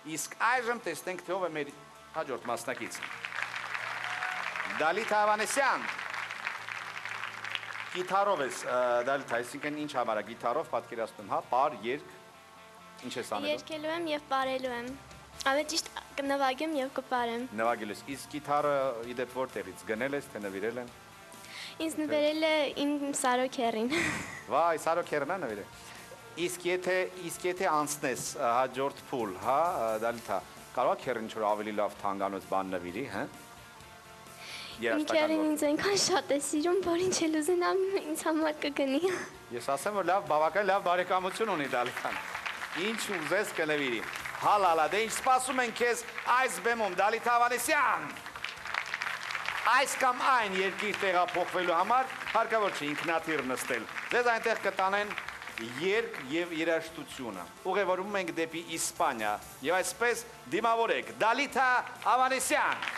Իսկ այժմ տեսնենք, թե ով է մեր հաջորդ մասնակիցը։ Դալիթ Ավանեսյան։ Գիտարով ես, Դալիթ, այսինքն ինչ համար է գիտարով պատկերացնում, հա, պար, երգ, ինչ ես անելու։ Երգելու եմ եւ պարելու եմ։ Ավելի ճիշտ կնվագեմ եւ կպարեմ։ Նվագել ես, իսկ գիտարը իդեպ որտեղից գնել ես, թե նվիրել են։ Ինձ նվիրել է իմ Սարոքերին։ Վայ, Սարոքերն է նվիրել։ Իսկ եթե անցնես հաջորդ փուլ, հա, Դալիթա, կարող է քերին ինչ-որ ավելի լավ թանկանոց բան նվիրի, հա։ Իմ քերին ինձ այնքան շատ է սիրում, որ ինչ էլ ուզենամ ինձ համար կգնի։ Ես ասեմ, որ բավական լավ բարեկամություն ունի Դալիթան։ Ինչ ուզես կնվիրի։ Հալալա, դե ինչ սպասում են քեզ այս բեմում, Դալիթ Ավանեսյան։ Այս կամ այն երկիր տեղափոխվելու համար հարկավոր չէ ինքնաթիռ նստել։ Ձեզ այնտեղ կտանեն երգ եւ երաժշտությունը։ Ուղևորվում ենք դեպի Իսպանիա եւ այսպես դիմավորեք Դալիթ Ավանեսյան։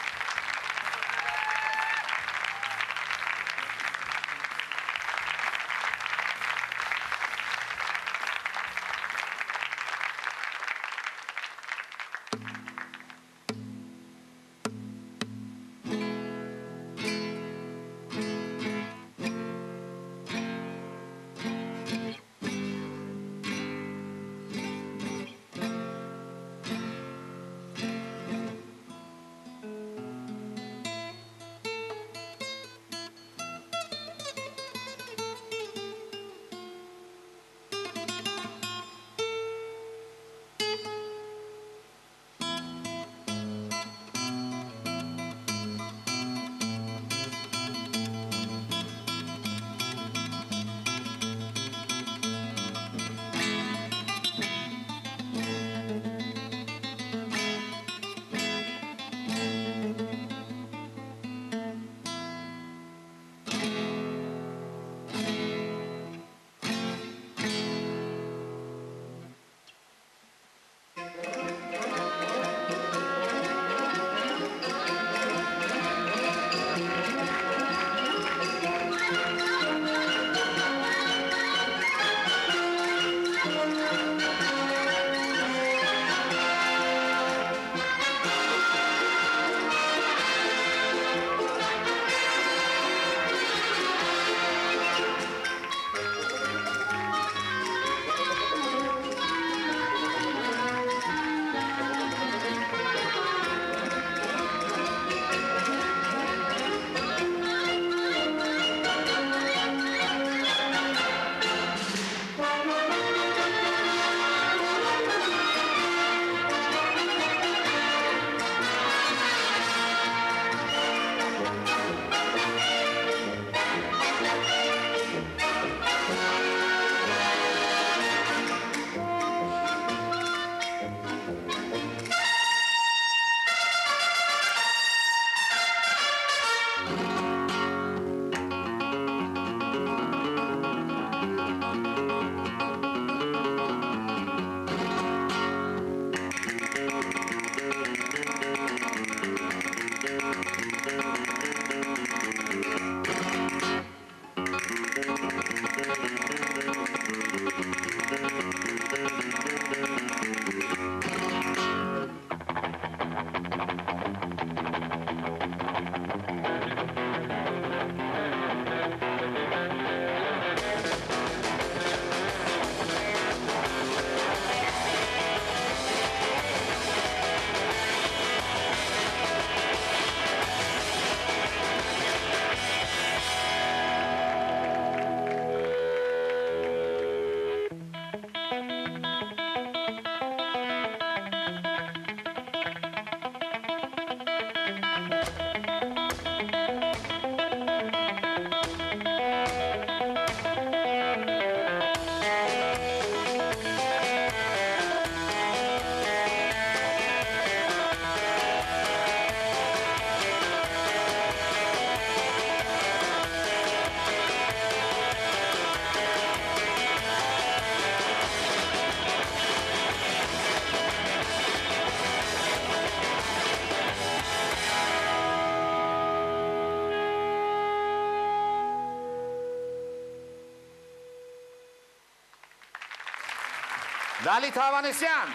Դալիթ Ավանեսյան,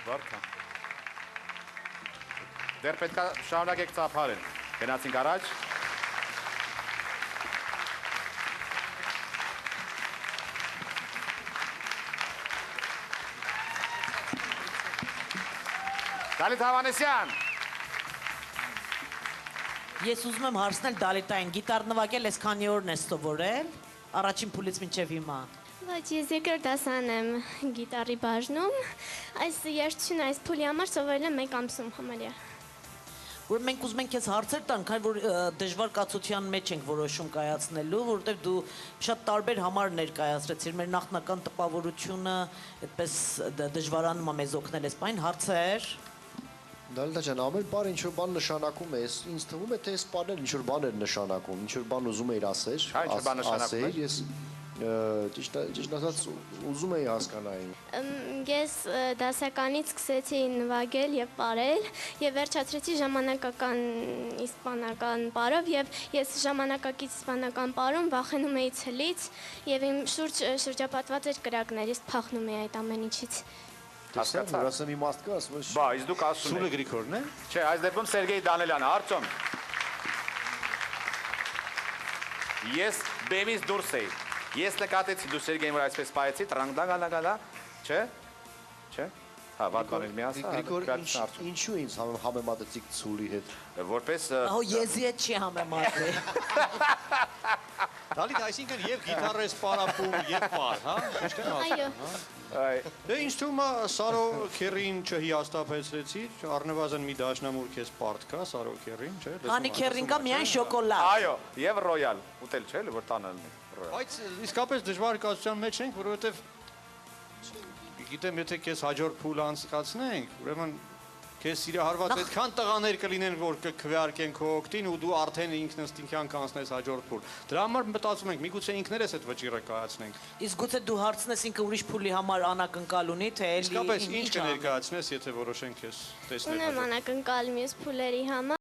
Որքան։ Դեռ պետք է շարունակեք ծափարել։ Գնացինք առաջ։ Դալիթ Հավանեսյան։ Ես ուզում եմ հարցնել Դալիտային, գիտար նվագել ես քանի օրն ես սովորել, առաջին փուլից մինչև հիմա։ Բայց ես երկրորդ դասան եմ գիտարի բաժնում։ Այս երգչությունը այս փուլի համար սովորել եմ 1 ամսում համարյա։ Որ մենք ուզում ենք քեզ հարցեր տան, քանի որ դժվար կացության մեջ ենք որոշում կայացնելու, որովհետև դու շատ տարբեր համար ներկայացրեցիր մեր նախնական տպավորությունը, այդպես դժվարանում է մեզ օգնել այս բան հարցեր։ Դալիթա ջան, ամեն բան ինչ որ բան նշանակում է, ինձ թվում է թե այս բաները ինչ որ բան էր նշանակում, ինչ որ բան ուզում էիր ասել, Ինչ որ բան նշանակում էր։ ես ճիշտ ասած ուզում էի հասկանալ։ Ես դասականից սկսեցի նվագել եւ պարել եւ վերջացրեցի ժամանակական իսպանական պարով եւ ես ժամանակակից իսպանական պարում վախենում էի ցլից եւ իմ շուրջ շրջապատված էր կրակներ, ես փախնում էի այդ ամեն ինչից։ Հասկացա, որ ասեմ իմաստ կա, ասում ես։ Բա, իսկ դուք ասում Սուրը եք։ Գրիգորն է։ Չէ, այս դեպքում Սերգեյ Դանելյանը, Արտյոմ։ Ես բեմից դուրս էի։ Ես նկատեցի դու Սերգեյին որ այսպես պայեցի, տրանգդագալագալա, չէ։ Չէ։ Հա, վատ բաներ մի ասա։ Գրիգոր, ինչու ինձ համեմատեցիք Ցուլի հետ։ Որպես Ահա եզի հետ չի համեմատվել։ Դալիթ, այսինքն եւ գիտարը ես պարապում, եւ պար, հա։ Ճիշտ եմ ասում։ Այո։ Դե ինձ թվում է Սարո Քերին չհիաստափեցրեցի, առնվազն մի դաշնամուր քեզ պարտ կա Սարո Քերին, չէ՞։ Քանի քերին կա միայն շոկոլադ։ Այո, եւ ռոյալ, ուտել չէ, որ տանը լինի։ Բայց իսկապես դժվար կացության մեջ ենք, որովհետեւ գիտեմ, եթե քեզ հաջորդ փուլ անցկացնենք, ուրեմն քեզ սիրահարված այդքան տղաներ կլինեն, որ կքվեարկեն քո օգտին ու դու արդեն ինքնըստինքյան կանցնես հաջորդ փուլ։ Դրա համար մտածում ենք, միգուցե ինքներս այդ վճիռը կայացնենք։ Իսկ գուցե դու հարցնես ինքը ուրիշ փուլի համար անակնկալ ունի, թե էլի Իսկապես ինչ անի։ կներկայացնես, եթե որոշենք քեզ տեսնել։ Ունեմ անակնկալ մյուս փուլերի համար։